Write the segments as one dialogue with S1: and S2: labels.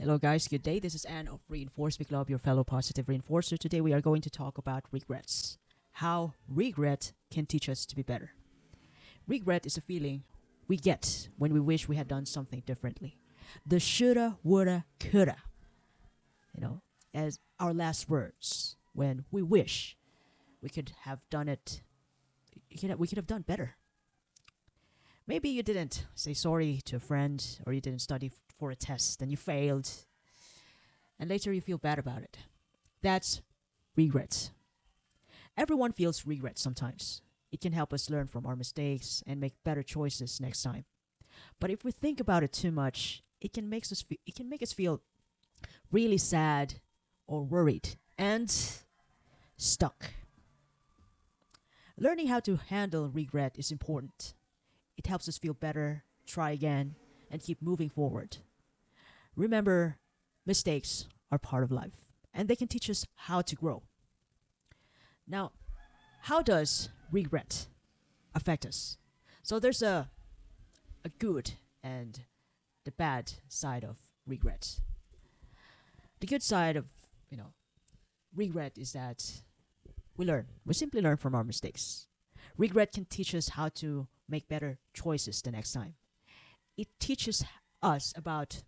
S1: Hello, guys. Good day. This is Anne of Reinforcement Club, your fellow positive reinforcer. Today, we are going to talk about regrets. How regret can teach us to be better. Regret is a feeling we get when we wish we had done something differently. The shoulda, woulda, coulda, you know, as our last words when we wish we could have done it, we could have done better. Maybe you didn't say sorry to a friend, or you didn't study for a test and you failed, and later you feel bad about it. That's regret. Everyone feels regret sometimes. It can help us learn from our mistakes and make better choices next time. But if we think about it too much, it can make us feel really sad or worried and stuck. Learning how to handle regret is important. It helps us feel better, try again, and keep moving forward. Remember, mistakes are part of life, and they can teach us how to grow. Now, how does regret affect us? So there's a good and the bad side of regret. The good side of, you know, regret is that we learn. We simply learn from our mistakes. Regret can teach us how to make better choices the next time. It teaches us about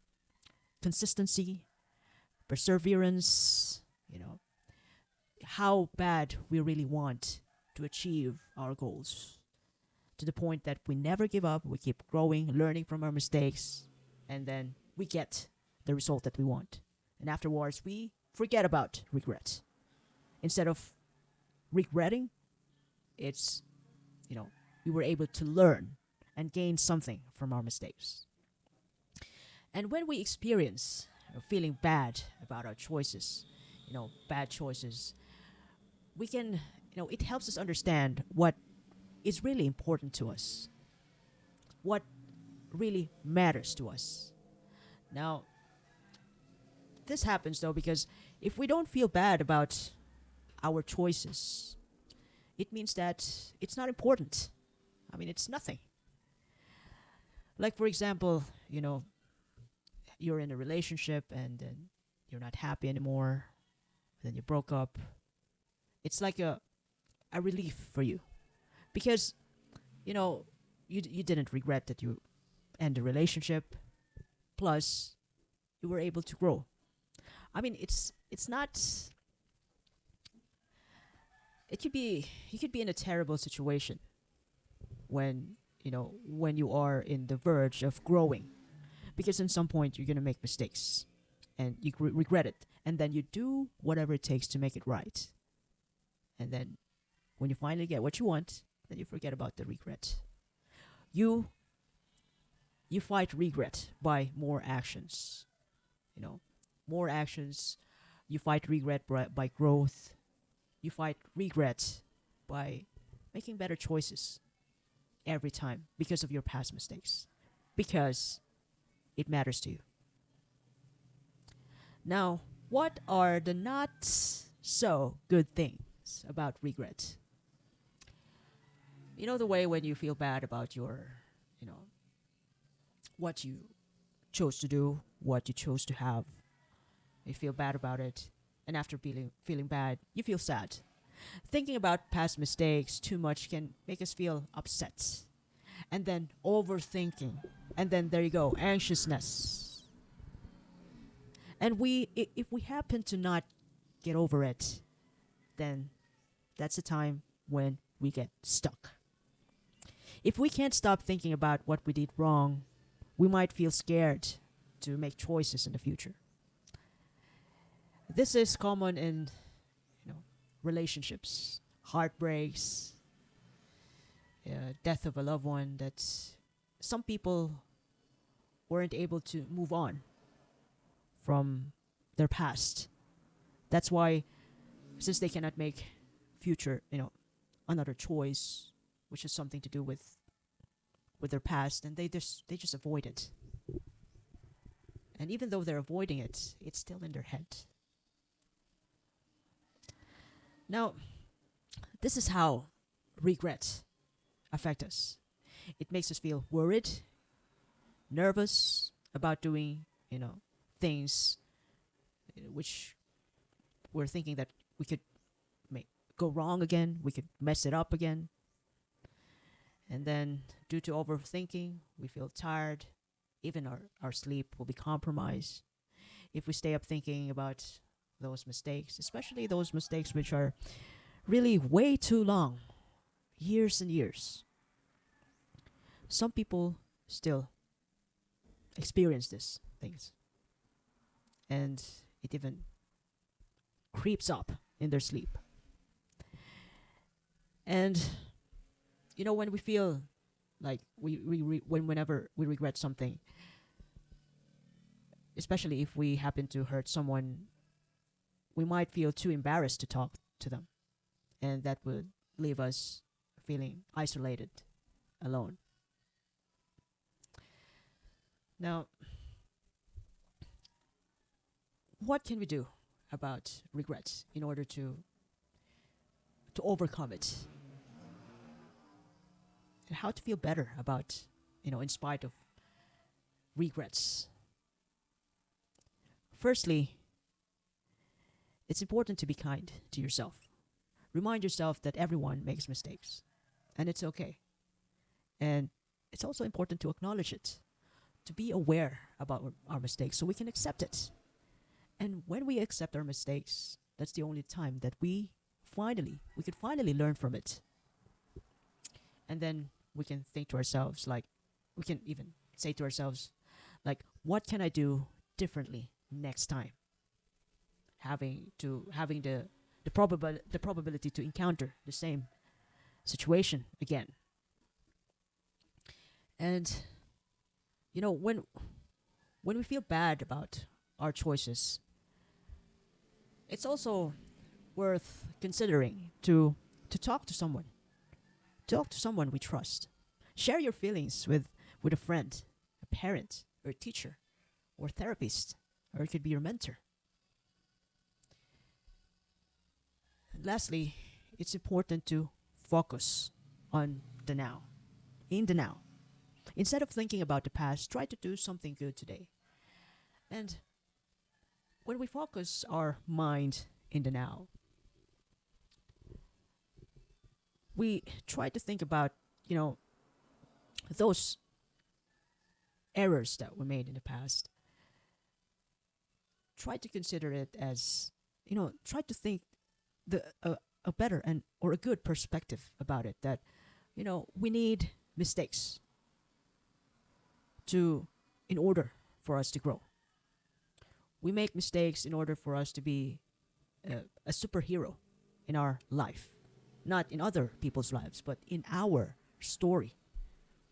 S1: consistency, perseverance, how bad we really want to achieve our goals, to the point that we never give up, we keep growing, learning from our mistakes, and then we get the result that we want. And afterwards, we forget about regret. Instead of regretting, it's, you know, we were able to learn and gain something from our mistakes. And when we experience feeling bad about our choices, bad choices, we can, it helps us understand what is really important to us, what really matters to us. Now, this happens though because if we don't feel bad about our choices, it means that it's not important. I mean, it's nothing. Like, for example, you're in a relationship and then you're not happy anymore, then you broke up. It's like a relief for you because, you didn't regret that you end the relationship. Plus, you were able to grow. I mean, it's not. It could be you could be in a terrible situation when when you are in the verge of growing, because in some point you're gonna make mistakes, and you regret it, and then you do whatever it takes to make it right, and then when you finally get what you want, then you forget about the regret. You you fight regret by more actions. You know, more actions. You fight regret by growth. You fight regret by making better choices every time because of your past mistakes. Because it matters to you. Now, what are the not so good things about regret? You know the way when you feel bad about you know, what you chose to do, what you chose to have. You feel bad about it, and after feeling bad, you feel sad. Thinking about past mistakes too much can make us feel upset, and then overthinking, and then there you go, anxiousness. And if we happen to not get over it, then that's the time when we get stuck. If we can't stop thinking about what we did wrong, we might feel scared to make choices in the future. This is common in you know relationships, heartbreaks, death of a loved one. That some people weren't able to move on from their past. That's why, since they cannot make future, another choice, which is something to do with their past, and they just avoid it. And even though they're avoiding it, it's still in their head. Now, this is how regret affect us. It makes us feel worried, nervous about doing, things which we're thinking that we could make go wrong again, we could mess it up again. And then, due to overthinking, we feel tired. Even our sleep will be compromised if we stay up thinking about those mistakes, especially those mistakes which are really way too long, years and years. Some people still experience these things, and it even creeps up in their sleep. And when we feel like whenever we regret something, especially if we happen to hurt someone, we might feel too embarrassed to talk to them, and that would leave us feeling isolated, alone. Now, what can we do about regrets in order to overcome it, and how to feel better about, in spite of regrets? Firstly, it's important to be kind to yourself. Remind yourself that everyone makes mistakes, and it's okay. And it's also important to acknowledge it, to be aware about our mistakes so we can accept it. And when we accept our mistakes, that's the only time that we could finally learn from it. And then we can think to ourselves, like, we can even say to ourselves, like, what can I do differently next time? Having the probability to encounter the same situation again. And when we feel bad about our choices, it's also worth considering to talk to someone we trust. Share your feelings with a friend, a parent, or a teacher, or therapist, or it could be your mentor. And lastly, it's important to focus on the now, in the now. Instead of thinking about the past, try to do something good today. And when we focus our mind in the now, we try to think about, those errors that were made in the past. Try to consider it as, try to think the a better and or a good perspective about it, that we need mistakes to in order for us to grow. We make mistakes in order for us to be a superhero in our life, not in other people's lives, but in our story.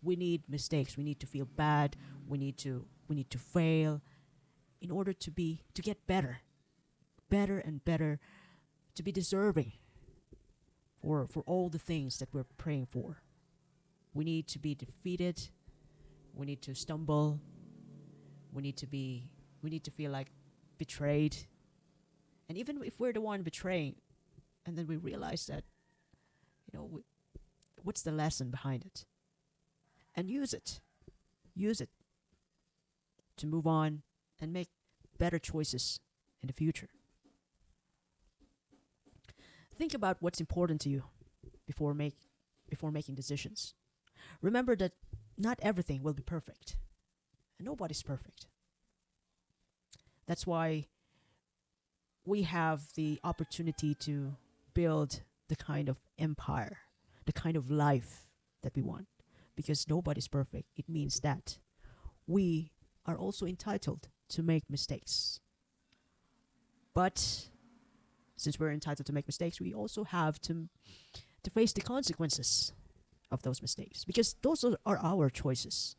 S1: We need mistakes. We need to feel bad. We need to fail in order to get better and better, to be deserving for all the things that we're praying for. We need to be defeated. We need to stumble. We need to be. We need to feel like betrayed. And even if we're the one betraying, and then we realize that, what's the lesson behind it, and use it. Use it to move on and make better choices in the future. Think about what's important to you before making decisions. Remember that not everything will be perfect, and nobody's perfect. That's why we have the opportunity to build the kind of empire, the kind of life that we want. Because nobody's perfect, it means that we are also entitled to make mistakes. But since we're entitled to make mistakes, we also have to face the consequences of those mistakes, because those are our choices.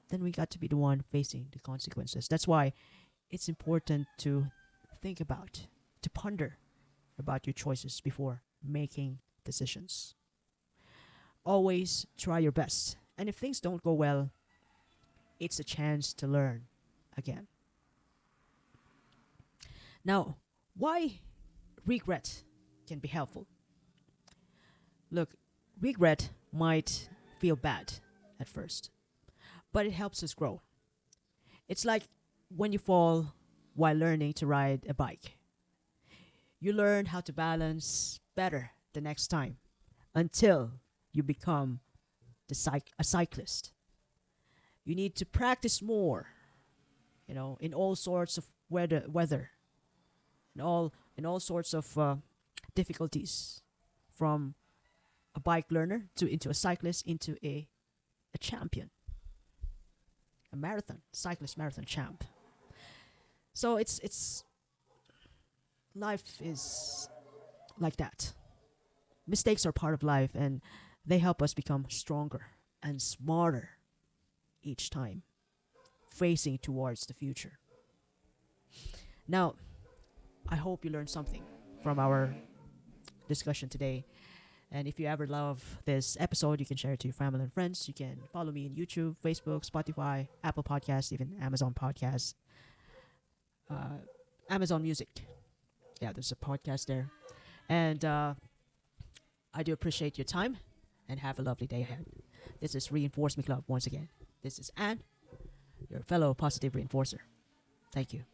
S1: Then we got to be the one facing the consequences. That's why it's important to think about, to ponder about your choices before making decisions. Always try your best. And if things don't go well, it's a chance to learn again. Now, why regret can be helpful? Look, regret might feel bad at first, but it helps us grow. It's like when you fall while learning to ride a bike, you learn how to balance better the next time until you become a cyclist. You need to practice more, in all sorts of weather, in all sorts of difficulties, from a bike learner to into a cyclist into a champion, a marathon champ. So it's life is like that. Mistakes are part of life, and they help us become stronger and smarter each time, facing towards the future. Now, I hope you learned something from our discussion today. And if you ever love this episode, you can share it to your family and friends. You can follow me on YouTube, Facebook, Spotify, Apple Podcasts, even Amazon Podcasts, uh, Amazon Music. Yeah, there's a podcast there. And I do appreciate your time, and have a lovely day ahead. This is Reinforce Me Club once again. This is Anne, your fellow positive reinforcer. Thank you.